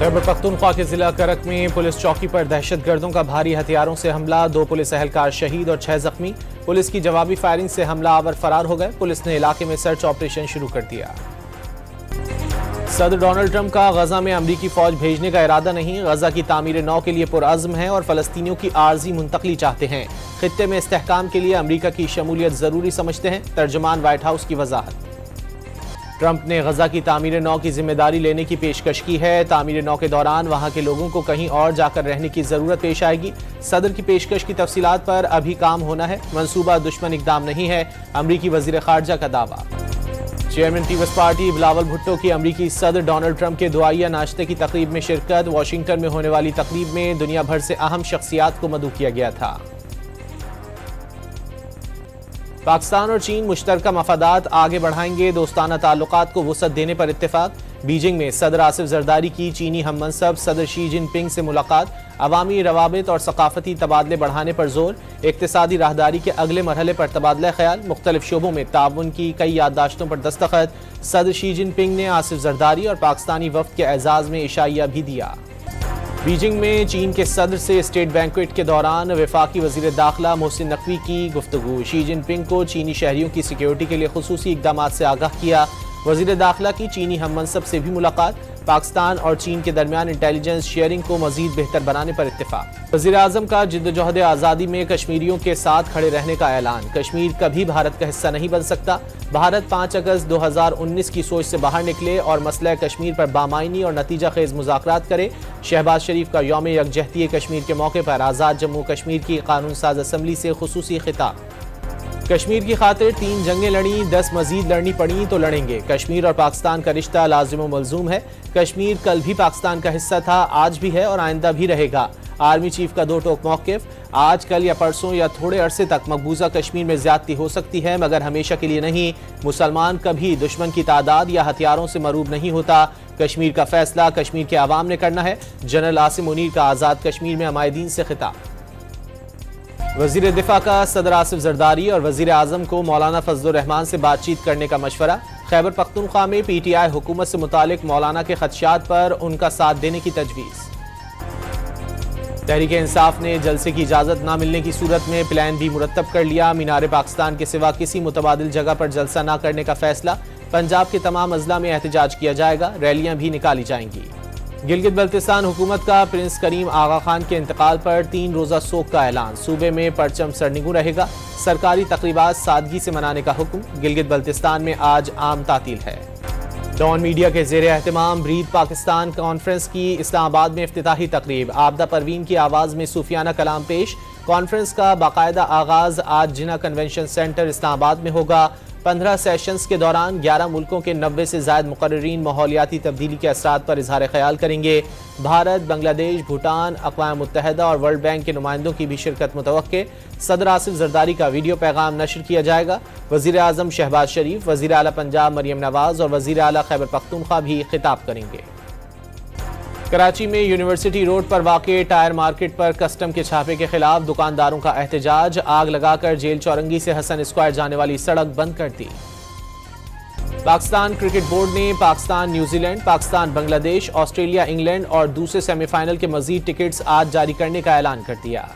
खैबर पख्तूनख्वा के जिला करक में पुलिस चौकी पर दहशतगर्दों का भारी हथियारों से हमला, 2 पुलिस एहलकार शहीद और 6 जख्मी। पुलिस की जवाबी फायरिंग से हमलावर फरार हो गए। पुलिस ने इलाके में सर्च ऑपरेशन शुरू कर दिया। सदर डोनाल्ड ट्रंप का गजा में अमरीकी फौज भेजने का इरादा नहीं, गजा की तामीर नौ के लिए पुरअज़्म है और फलस्तीनियों की आर्जी मुंतकली चाहते हैं। खित्ते में इस्तेहकाम के लिए अमरीका की शमूलियत जरूरी समझते हैं, तर्जुमान व्हाइट हाउस की वजाहत। ट्रंप ने गजा की तामीर नौ की जिम्मेदारी लेने की पेशकश की है। तामीर नौ के दौरान वहां के लोगों को कहीं और जाकर रहने की जरूरत पेश आएगी। सदर की पेशकश की तफसीलात पर अभी काम होना है, मंसूबा दुश्मन इकदाम नहीं है, अमरीकी वजीर खारजा का दावा। Chairman People's Party Bilawal Bhutto की अमरीकी सदर डोनाल्ड ट्रंप के दुआया नाश्ते की तकरीब में शिरकत। वाशिंगटन में होने वाली तकरीब में दुनिया भर से अहम शख्सियात को मदऊ किया गया था। पाकिस्तान और चीन मुश्तरका मफादात आगे बढ़ाएंगे, दोस्ताना ताल्लुकात को वुसअत देने पर इत्तेफाक। बीजिंग में सदर आसिफ जरदारी की चीनी हममनसब सदर शी जिनपिंग से मुलाकात। अवामी रवाबित और सकाफती तबादले बढ़ाने पर जोर। इक्तिसादी राहदारी के अगले मरहले पर तबादला ख्याल। मुख्तलिफ शोबों में ताउन की कई याददाश्तों पर दस्तखत। सदर शी जिनपिंग ने आसिफ जरदारी और पाकिस्तानी वफ्द के एजाज में इशाइया भी दिया। बीजिंग में चीन के सदर से स्टेट बैंक्वेट के दौरान वफाकी वजीर दाखिला मोहसिन नकवी की गुफ्तगू। शी जिनपिंग को चीनी शहरियों की सिक्योरिटी के लिए खुसूसी इकदाम से आगाह किया। वजीर दाखिला की चीनी हममनसब से भी मुलाकात। पाकिस्तान और चीन के दरमियान इंटेलिजेंस शेयरिंग को मजीद बेहतर बनाने पर इत्तेफाक। वजीर आजम का जिद्दोजहद आज़ादी में कश्मीरियों के साथ खड़े रहने का ऐलान। कश्मीर कभी भारत का हिस्सा नहीं बन सकता। भारत 5 अगस्त 2019 की सोच से बाहर निकले और मसला कश्मीर पर बामायनी और नतीजा खेज मुज़ाकरात करे। शहबाज शरीफ का यौम यकजहती कश्मीर के मौके पर आज़ाद जम्मू कश्मीर की कानून साज असम्बली से खुसूसी खिताब। कश्मीर की खातिर 3 जंगें लड़ी, 10 मजीद लड़नी पड़ी तो लड़ेंगे। कश्मीर और पाकिस्तान का रिश्ता लाजिम व मलजूम है। कश्मीर कल भी पाकिस्तान का हिस्सा था, आज भी है और आइंदा भी रहेगा। आर्मी चीफ का 2 टोक मौक़िफ़। आज कल या परसों या थोड़े अरसे तक मकबूजा कश्मीर में ज्यादती हो सकती है, मगर हमेशा के लिए नहीं। मुसलमान कभी दुश्मन की तादाद या हथियारों से मरूब नहीं होता। कश्मीर का फैसला कश्मीर के अवाम ने करना है। जनरल आसिम मुनीर का आज़ाद कश्मीर में अमायदीन से खिताब। वजीर दिफा का सदर आसिफ जरदारी और वजीर आजम को मौलाना फजलुर रहमान से बातचीत करने का मशवरा। खैबर पख्तूनख्वा में PTI हुकूमत से मुतालिक मौलाना के खदशात पर उनका साथ देने की तजवीज़। तहरीक इंसाफ ने जलसे की इजाज़त न मिलने की सूरत में प्लान भी मुरतब कर लिया। मीनार पाकिस्तान के सिवा किसी मुतबादिल जगह पर जलसा न करने का फैसला। पंजाब के तमाम अजला में एहतजाज किया जाएगा, रैलियां भी निकाली जाएंगी। गिलगित बल्तिस्तान हुकूमत का प्रिंस करीम आगा खान के इंतकाल पर 3 रोज़ा सोग का ऐलान। सूबे में परचम सरनिगू रहेगा। सरकारी तकरीबात सादगी से मनाने का हुक्म। गिलगित बल्तिस्तान में आज आम तातील है। डॉन मीडिया के ज़ेरे एहतमाम ब्रीद पाकिस्तान कॉन्फ्रेंस की इस्लामाबाद में इफ्तिताही तकरीब। आबदा परवीन की आवाज़ में सूफियाना कलाम पेश। कॉन्फ्रेंस का बाकायदा आगाज़ आज जिना कन्वेंशन सेंटर इस्लामाबाद में होगा। 15 सेशंस के दौरान 11 मुल्कों के 90 से ज़ायद मुकर्रिरीन माहौलियाती तब्दीली के असरात पर इजहार ख्याल करेंगे। भारत, बांग्लादेश, भूटान, अक़वाम मुत्तहिदा और वर्ल्ड बैंक के नुमाइंदों की भी शिरकत मुतवक्के। सदर आसिफ जरदारी का वीडियो पैगाम नशर किया जाएगा। वज़ीर आज़म शहबाज शरीफ, वज़ीर आला पंजाब मरियम नवाज और वज़ीर आला खैबर पख्तूनख्वा भी खिताब करेंगे। कराची में यूनिवर्सिटी रोड पर वाक़े टायर मार्केट पर कस्टम के छापे के खिलाफ दुकानदारों का एहतजाज। आग लगाकर जेल चौरंगी से हसन स्क्वायर जाने वाली सड़क बंद कर दी। पाकिस्तान क्रिकेट बोर्ड ने Pakistan New Zealand, Pakistan Bangladesh, Australia England और दूसरे सेमीफाइनल के मजीद टिकट्स आज जारी करने का ऐलान कर दिया।